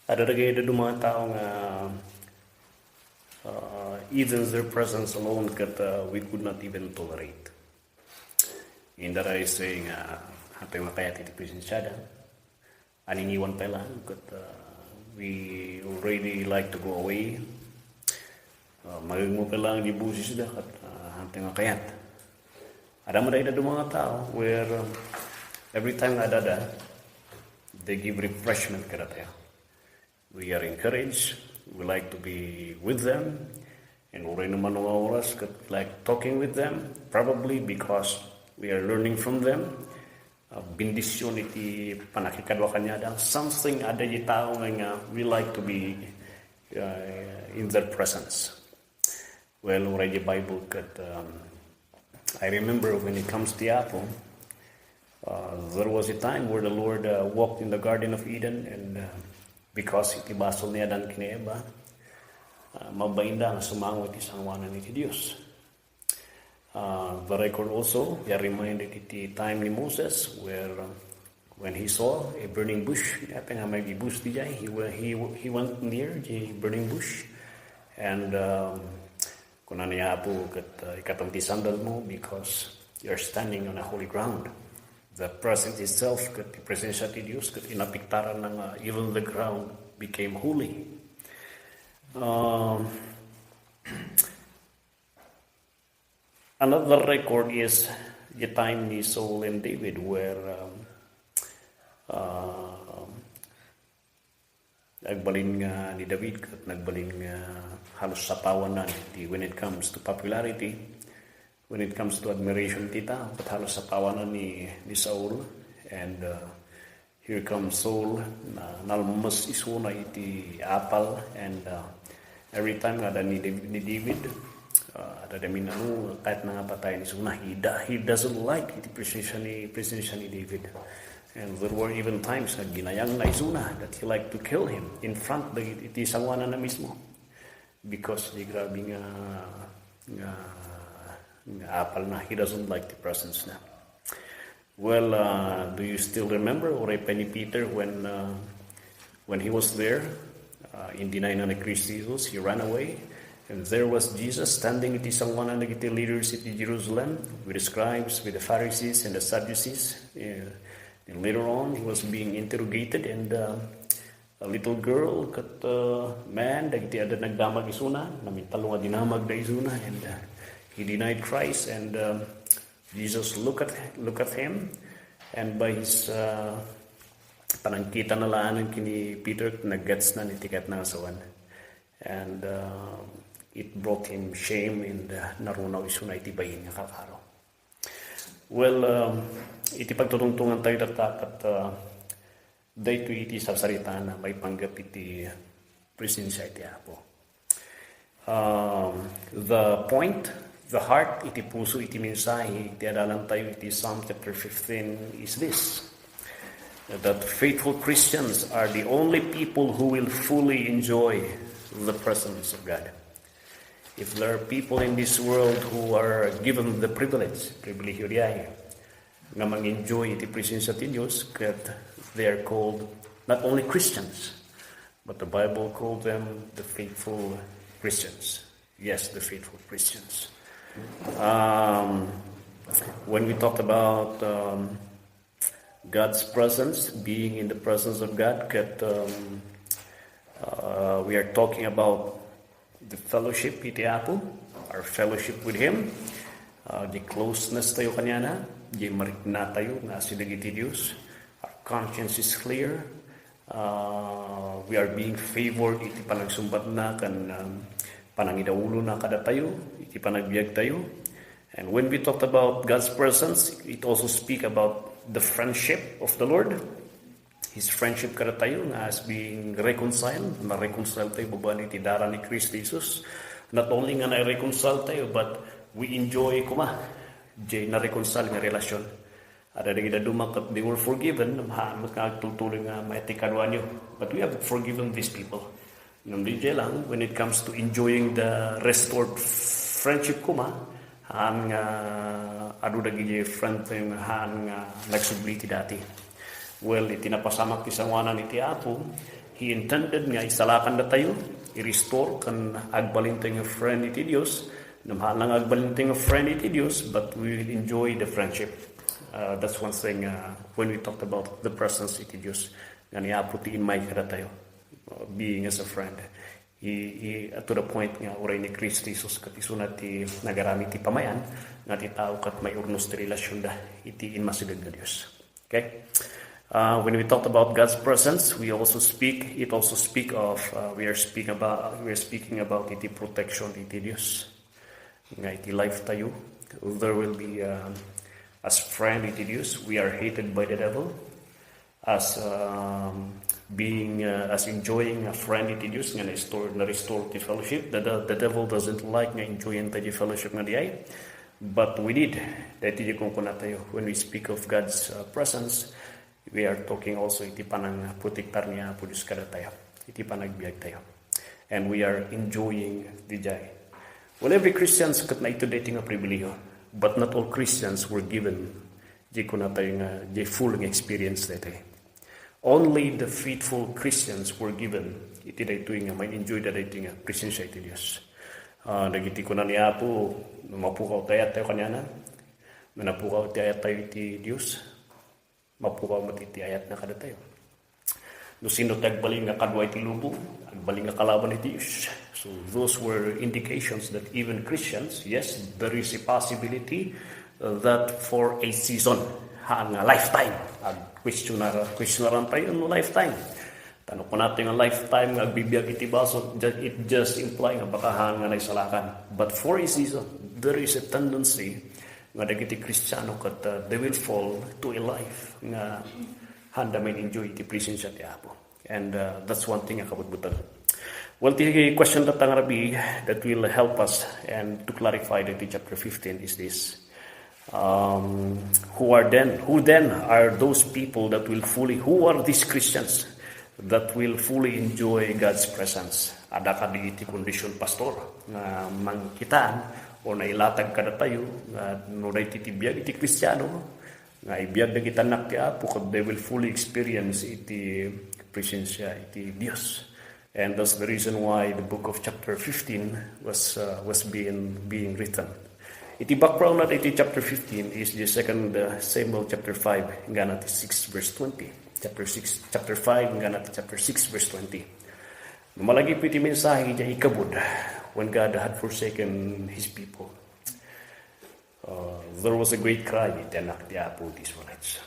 Ada lagi ada mga tao nga even their presence alone we could not even tolerate. In that I say nga hantay makayat iti presensyada. Aniniwan pa lang we already like to go away. Magigmo pa lang di busis da kat hantay makayat. Ada mo na mga tao where every time nga dada they give refreshment kada tayo. We are encouraged. We like to be with them. And already naman mga oras like talking with them. Probably because we are learning from them. Bindisyon iti panakikadwa kanya. Something ada di tao nga we like to be in their presence. Well, already Bible I remember when it comes to the apple, there was a time where the Lord walked in the Garden of Eden and because iti basol niya dan kinieba, mabainda nga sumangot isang wanan iti Diyos. The record also, we are reminded iti time ni Moses where when he saw a burning bush, nga may bush di jay, he went near the burning bush and kung ano niya po ikatong ti sandal mo because you're standing on a holy ground. The presence itself, the presensya ti Diyos, inapiktaran ng even the ground became holy. Another record is the time ni Saul and David where nagbalin nga ni David at nagbalin nga halos sa tawanan when it comes to popularity. When it comes to admiration tita, but halos sa tawanan ni Saul and here comes Saul na nalmas isuna iti apal and every time ada ni David ada demin kahit na nga patay ni Suna he doesn't like iti presensya ni David and there were even times na ginayang na Isuna that he liked to kill him in front iti sangwanan na mismo because di grabe nga apal na he doesn't like the presence na. Well, do you still remember Oray pa ni Peter when he was there in denying na Christ Jesus, he ran away and there was Jesus standing iti sangwanan na iti leaders iti Jerusalem with the scribes, with the Pharisees and the Sadducees and later on he was being interrogated and a little girl kat man dagiti ada nagdamag isuna namintalo nga dinamag da isuna and he denied Christ and Jesus look at him and by his panangkita na laan kini Peter naggets na nitikat na asawan and it brought him shame and narunaw isuna iti bayin nga kakaro. Well, iti pagtutungtungan tayo datakat dayto iti sasarita na may panggap iti presensya iti Apo. The point, the heart, iti puso, iti mensahe, iti adalan tayo, iti Psalm chapter 15 is this, that faithful Christians are the only people who will fully enjoy the presence of God. If there are people in this world who are given the privilege diay, nga mag-enjoy iti presensya ti Diyos, that they are called not only Christians, but the Bible called them the faithful Christians. Yes, the faithful Christians. When we talked about God's presence, being in the presence of God, we are talking about the fellowship iti Apo, our fellowship with Him, the closeness tayo kanya the marikna tayo nga sidag iti Diyos, our conscience is clear, we are being favored iti panagsumbat na kan panangidaulo na kada tayo, iti panagbiag tayo. And when we talked about God's presence, it also speak about the friendship of the Lord. His friendship kada tayo nga as being reconciled, na-reconcile tayo babae iti dara ni Christ Jesus. Not only nga na-reconcile tayo, but we enjoy na-reconcile nga relasyon. Ada na dumakat, they were forgiven, magkagtutuloy nga maitikadwa nyo. But we have forgiven these people. Nung DJ lang, when it comes to enjoying the restored friendship han nga adu dagi friend yung han nga nagsubliti dati. Well, itinapasamak ti sangwanan iti Apo, He intended nga isalakan na tayo, i-restore kan agbalintay nga friend iti Dios, namhalang agbalintay nga friend iti Dios, but we will enjoy the friendship. That's one thing when we talked about the presence iti Dios, nga niaputiin may kada tayo, being as a friend. He to the point nga uray ni Kristo Jesus kat isunat ti nagarami ti pamayan nga ti tao kat may urnos ti relasyon da iti inmasideg nga Dios. Okay? When we talked about God's presence, we also speak of we are speaking about iti protection iti Dios. Nga iti life tayo, there will be as friend iti Dios, we are hated by the devil. As enjoying a friend iti Dios nga na-restore ti fellowship. The devil doesn't like nga enjoying ti fellowship nga diay. But we did. Dati kung kuna tayo, when we speak of God's presence, we are talking also iti panang putiktar niya po Diyos kada tayo. Iti panagbiag tayo. And we are enjoying the jay. Well, every Christians kat na ito dating a pribileyo. But not all Christians were given di ko na tayo nga di full experience dito. Only the faithful Christians were given iti dito nga may enjoy da dito nga presensya iti Dios. Nagiti ko na niya po, mapukaw tayo kanyana. Manapukaw tayo iti Dios. Mapukaw matiti ayat na kada tayo. No sino tagbaling nga kadwa iti lubo, agbaling nga kalaban iti Dios. So those were indications that even Christians, yes, there is a possibility that for a season, ang lifetime, questionaran tayo no lifetime. Tanong ko natin ang lifetime, agbibiyag iti baso, it just imply nga baka nga naisalakan. But for a season, there is a tendency nga dagiti Kristiyano kat they will fall to a life nga handa may enjoy iti presensya ti Apo. And that's one thing nga kabutbutan. Well, the question that Rabbi that will help us and to clarify that in chapter 15 is this. Who then are those people that will who are these Christians that will fully enjoy God's presence? Ada ka di iti kondisyon pastor nga mangkitaan o nailatag kada tayo nga no titibiyag iti Kristiyano nga ibiyag na kita nak ti Apo kag they will fully experience iti presensya iti Dios. And that's the reason why the book of chapter 15 was being written. Iti background natin iti chapter 15 is the second Samuel chapter 5 nga natin 6 verse 20. Chapter 5 nga natin chapter 6 verse 20. Malagi po iti mensahe iti ikabud when God had forsaken His people. There was a great cry iti anak ti Apo ti Israelites.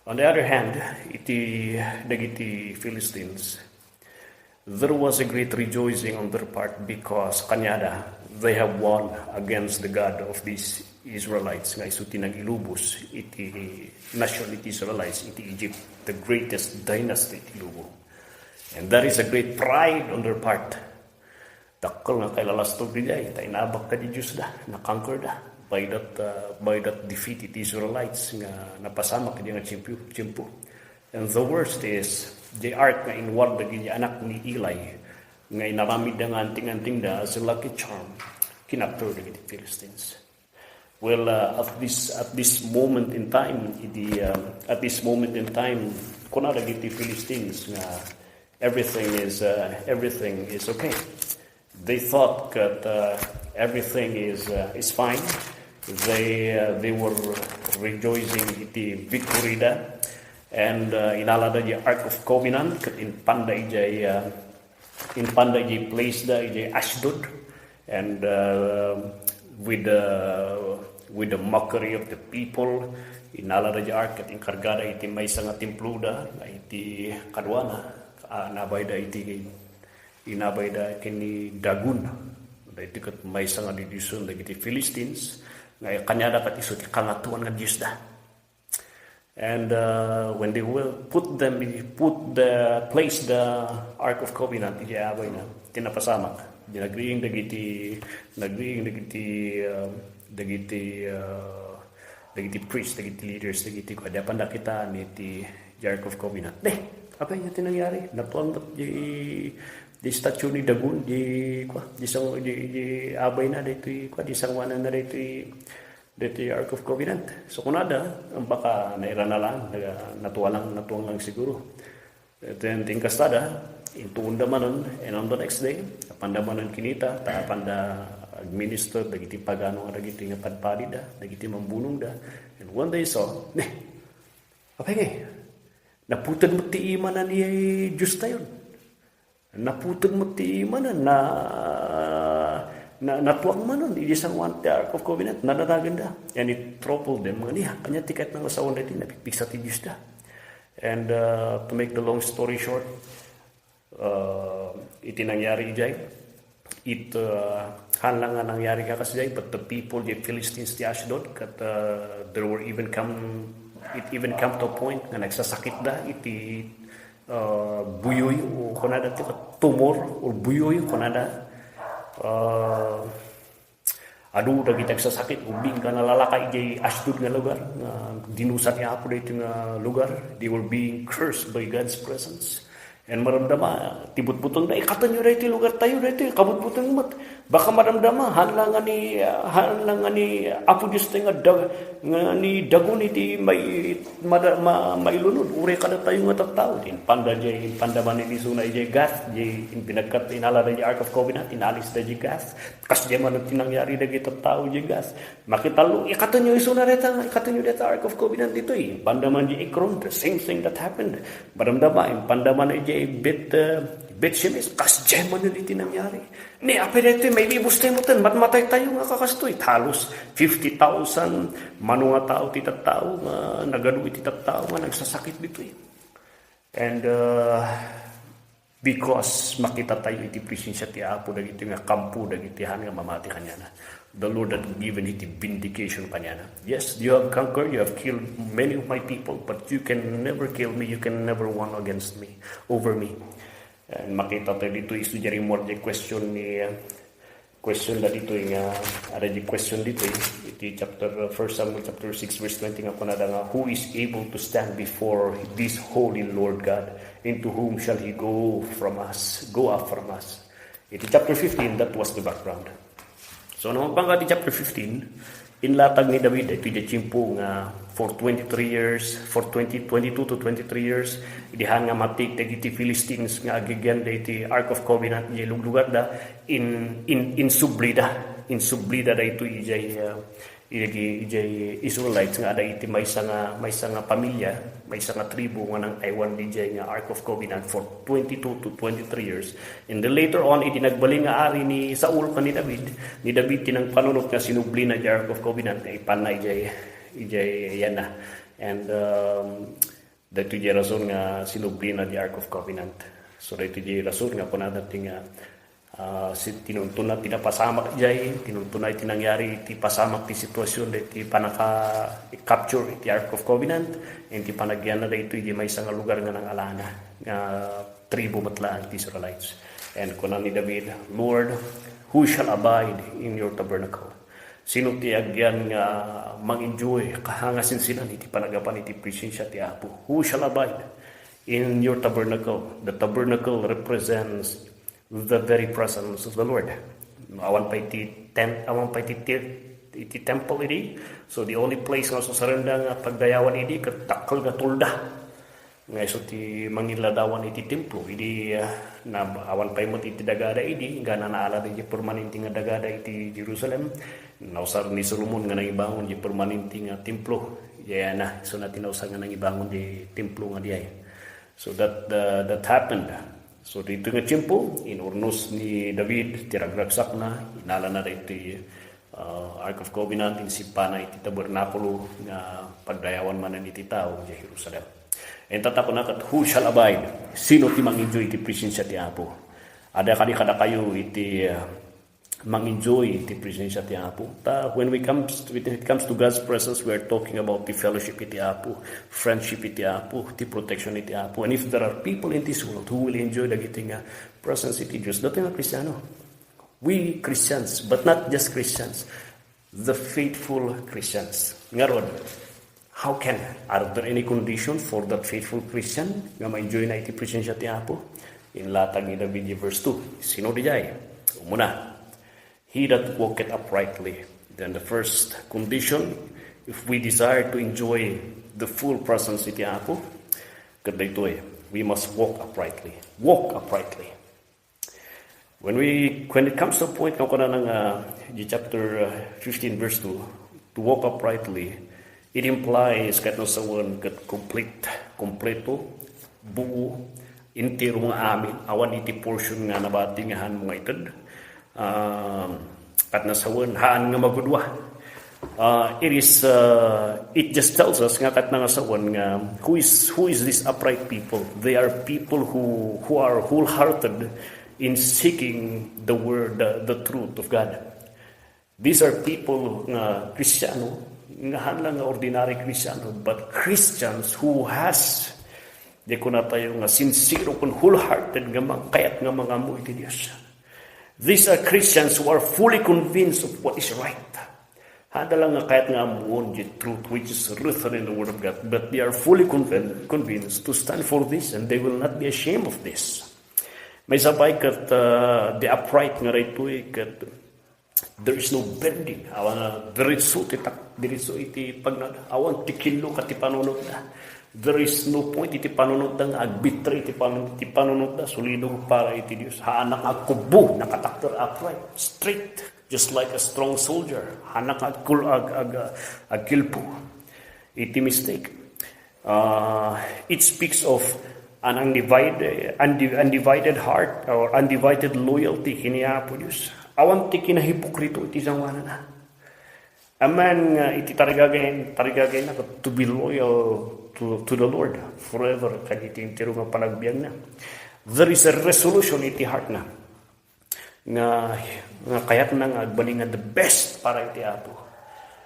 On the other hand, iti dagiti Philistines, there was a great rejoicing on their part because kanyada they have won against the God of these Israelites nga isu tinag-ilubos iti nation iti Israelites iti Egypt, the greatest dynasty iti lubo. And that is a great pride on their part. Dakkel nga kay lalastog diay tay nabak ka di Dios da, na-conquer da by that defeat iti Israelites nga napasamak di nga tiyempo. And the worst is the ark nga inward dagiti anak ni Eli nga inaramid nga anting-anting da as a lucky charm kinapture dagiti Philistines. Well, at this moment in time, kuna dagiti Philistines nga everything is okay. They thought that everything is fine. They were rejoicing iti victory da, and inalada di Ark of Covenant kat in panday place da ijay Ashdod, and with the mockery of the people, inalada di Ark kat inkargada iti maysa nga templo da iti kadwana nabay da iti inabay da kini Dagon da iti kat maysa nga didison dagiti Philistines nga kanyada kat isu ti kangatuan nga Dios da. And when they will place the Ark of Covenant iti abay na tinapasamak nagriing dagiti priest, dagiti leaders, dagiti kada pandakita iti Ark of Covenant. Apa yung tinangyari? Natuan di statue ni Dagon di abay na dito di sangwanan na dito Ark of Covenant. So kunada ang baka naira na lang natuwa lang siguro. then tingkastada, into undamanon, and on the next day, pandamanon kinita, panda administer, dagiti pagano nga dagiti nga padpadi da, dagiti mambunong da, and one day saw, apay ngay, naputad mo ti imanan ni Diyos tayon. Naputad mo ti imanan na natuwang manon, it is ang one the Ark of Covenant, nananagan da. And it troubled them, mga niya, kanya tikat ng asawa na din, napipigsa ti Diyos da. And to make the long story short, iti nangyari ijay, hanlang nga nangyari ka kasi but the people, the Philistines, the Ashdod, there were even it even come to a point nga nagsasakit da, iti buyoy, o kunada ti tumor, o buyoy, kunada, adu dagiti nagsasakit, ubing ka nalalakay ijay Ashdod nga lugar, dinusan ni Apo dito nga lugar, they were being cursed by God's presence. And maramdama, tibut-butong na, ikatan nyo dito lugar tayo dito, kabut-butong mat. Baka maramdama, hanlangan ni Apo Diyos tayo nga ni dagon iti mailunod. Ure ka na tayo nga tattao. Pandaman ni Suna ijay gas, pinagkat inala na Ark of Covenant, inalis na ijay gas. Kasi man ang tinangyari na ijay tattao ijay gas. Makitalo, ikatan nyo Suna dito, ikatan nyo dito Ark of Covenant dito eh. Pandaman ijay Ekron, the same thing that happened. Maramdama, pandaman ijay bet Shemesh, kas dyan yun iti nangyari. Ni, apay dito, may ibus tayo mo tan, matmatay tayo nga kakastoy. Talos, 50,000, mano nga tao, titatao, nagano iti tattao, nga nagsasakit dito eh. And because makita tayo iti presensya ti Apo, dagiti nga kampu, dagitihan nga mamati kanya na. The Lord had given iti vindication kanya na. Yes, you have conquered, you have killed many of my people, but you can never kill me, you can never win against me, over me. And makita tayo dito, istudyarin mo the question na dito, ada di question dito, iti chapter 1 Samuel chapter 6 verse 20 nga kunada nga, who is able to stand before this holy Lord God, into whom shall he go up from us. Iti chapter 15, that was the background. So naman pa nga di chapter 15, inlatag ni David, ito di chimpo nga for 23 years, for 22 to 23 years, idihan nga matik dagiti Philistines nga agigyan iti Ark of Covenant, ijay luglugar da, in Sublida da ito ijay Israelites nga ada iti may nga pamilya, may nga tribo nga nang Taiwan ijay nga Ark of Covenant for 22 to 23 years. And then later on, iti nagbaling nga ari ni Saul ka ni David tinang panunot nga sinubli na di Ark of Covenant, ay panay ijay yan na. And dito ijay rason nga sinubli na di Ark of Covenant. So dito ijay rason nga kunadating nga tinuntun na tinapasamak ijay, tinuntun na itinangyari iti pasamak ti sitwasyon iti panaka-capture iti Ark of Covenant, iti panagyan na dito iti may isang lugar nga ng alana nga tribo matlaan ti Israelites. And kunan ni David, Lord, who shall abide in your tabernacle? Sino ti agyan nga mang-enjoy kahangasin sila iti panagapan iti presensya ti Apo? Who shall abide in your tabernacle? The tabernacle represents the very presence of the Lord. Awan pa iti temple iti. So the only place nga susarenda nga pagdayawan iti katakal nga tulda. Nga iso ti mangiladawan iti templo. Iti na awan pa imot iti dagada iti. Nga nanaala iti permanente nga dagada iti Jerusalem. Nausar ni Solomon nga nangibangon iti permanente nga templo. Yaya na. So natin nausar nga nangibangon iti templo nga diay. So that happened. So dito nga tiyempo, inurnos ni David, tiragragsak na, inala na iti Ark of Covenant, insipa na iti tabernakulo nga pagdayawan man iti tao di Jerusalem. And tatapon na kat, who shall abide? Sino ti mang-enjoy iti presensya ti Apo? Ada kada kayo iti mang-enjoy iti presensya ti Apo. When it comes to God's presence, we are talking about the fellowship iti Apo, friendship iti Apo, the protection iti Apo. And if there are people in this world who will enjoy dagiti nga presence iti Diyos, dati nga Kristiyano. We Christians, but not just Christians, the faithful Christians. Ngaron, are there any condition for that faithful Christian nga ma-enjoy na iti presensya ti Apo? In latag ni David verse 2, sino dijay? Umuna, he that walketh uprightly. Then the first condition, if we desire to enjoy the full presence iti Apo, kada ito we must walk uprightly. Walk uprightly. When it comes to a point ng chapter 15 verse 2, to walk uprightly, it implies kahit sa one kompleto, buo, intiro nga amin, awan iti portion nga nabatingahan mga itad. At nasawan, haan nga magudwa. It just tells us nga kat nangasawan nga who is this upright people. They are people who are wholehearted in seeking the word, the truth of God. These are people nga Kristiyano, nga hanlang nga ordinary Kristiyano, but Christians who has di ko na tayo nga sincere kung wholehearted nga kayat nga mga amoy ti Diyos. These are Christians who are fully convinced of what is right. Handa lang nga kahit nga amuon the truth which is written in the Word of God, but they are fully convinced to stand for this and they will not be ashamed of this. May sabay kat the upright nga rito kat there is no bending. Awan diretso iti pagnada. Awan tikilo kat ipanunod na. There is no point iti panunod na agbitray iti panunod na solido para iti Dios. Haanak agkubo nakatakter upright, straight, just like a strong soldier. Hanak agkilpo. Iti mistake. It speaks of an undivided heart or undivided loyalty kiniya po Diyos. Awan ti kinahipokrito iti sangwana na. Aman iti tarigagay na to be loyal to the Lord forever. Kadi iti tiro nga panagbiag na. There is a resolution iti heart na. Nga kayat na nga agbalingan the best para iti Apo.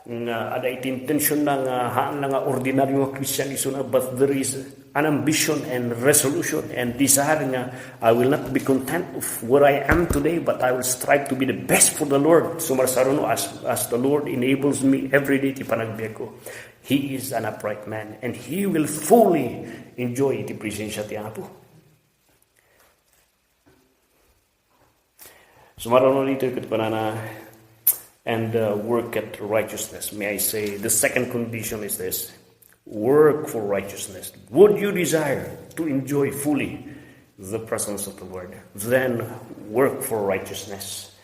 Nga ada iti intention na nga haan na nga ordinaryo nga Kristyanismo na, but there is an ambition and resolution and desire nga I will not be content of where I am today, but I will strive to be the best for the Lord. Sumarsaruno as the Lord enables me every day ti panagbiag ko. He is an upright man and he will fully enjoy iti presensya ti Apo. Sumarano dito ikot panana and work at righteousness. May I say, the second condition is this: work for righteousness. Would you desire to enjoy fully the presence of the Lord? Then work for righteousness.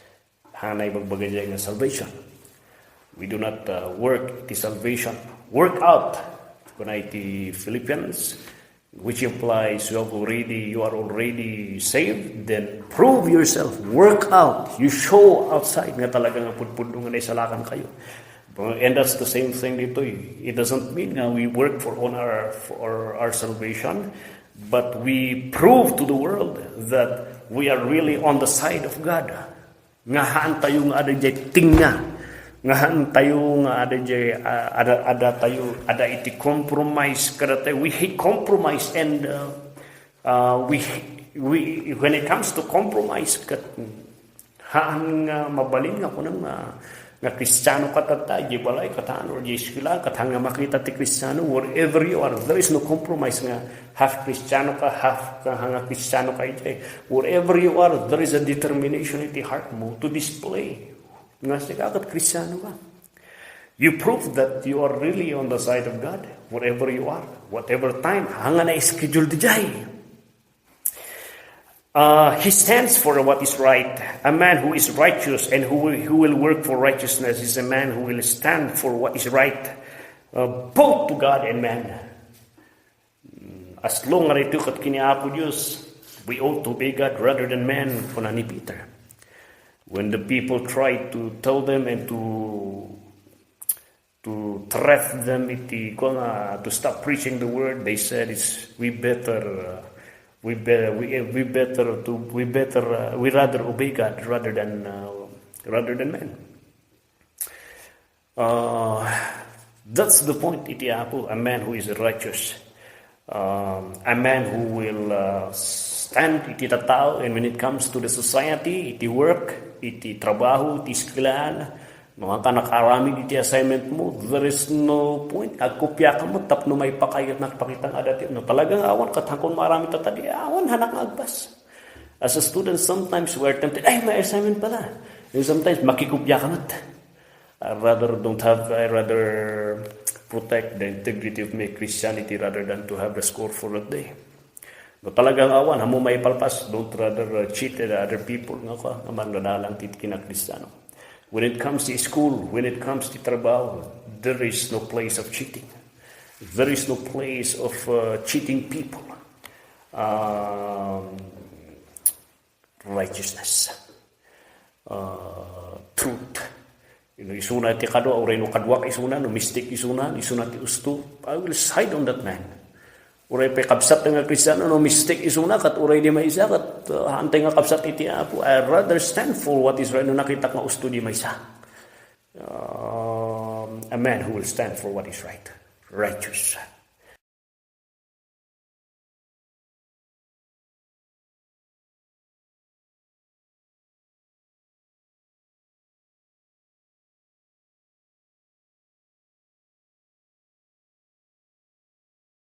Hanay magbagay ng salvation. We do not work iti salvation. Work out. Kung iti Philippians, which implies you are already saved, then prove yourself, work out, you show outside nga talaga nga pudpud nga naisalakan kayo. And that's the same thing dito. It doesn't mean nga we work for our salvation, but we prove to the world that we are really on the side of God. Nga haan tayo nga ada jay tinga. Ngahan tayo nga ada iti compromise kada tayo. We hate compromise and we when it comes to compromise kat haan nga mabalin nga kunang nga Kristiyano katata di balay kataan or di eskwela katang nga makita ti Kristiyano wherever you are, there is no compromise nga half Kristiyano ka half nga Kristiyano ka iti. Wherever you are, there is a determination in the heart mo to display nga sigakat Kristiyano ka. You prove that you are really on the side of God wherever you are, whatever time hanga na schedule di jay. He stands for what is right. A man who is righteous and who will work for righteousness is a man who will stand for what is right, both to God and man. As long as ito kat kiniapo Diyos, we ought to obey God rather than man, kuna ni Peter. When the people tried to tell them and to threat them to stop preaching the word, they said we rather obey God rather than men. That's the point. Iti Apo, a man who is righteous, a man who will stand iti tatao, and when it comes to the society, iti work, iti trabaho, iti eskwelahan, mga ka nakaramid iti assignment mo, there is no point. Agkopya ka mo, tapno may pakayat na pakitang adat. No, talagang awan, katangkon marami tatadi, awan, hanak nga agpas. As a student, sometimes we are tempted, ay, may assignment pala. And sometimes, makikopya ka mat. I rather protect the integrity of my Christianity rather than to have the score for that day. No talagang awan, hamo may palpas, don't rather cheat at other people nga ka, naman nadalang tit kinakristiyano. When it comes to school, when it comes to trabaho, there is no place of cheating. There is no place of cheating people. Righteousness. Truth. Isuna ti kadwa, oray no kadwak isuna, no mistake isuna ti usto. I will side on that man. Uray pa kapsat nga Kristiyano, no mistake isuna, kat uray di maisa, kat hantay nga kapsat iti apo. I rather stand for what is right, no nakita nga usto di maisa. A man who will stand for what is right. Righteous.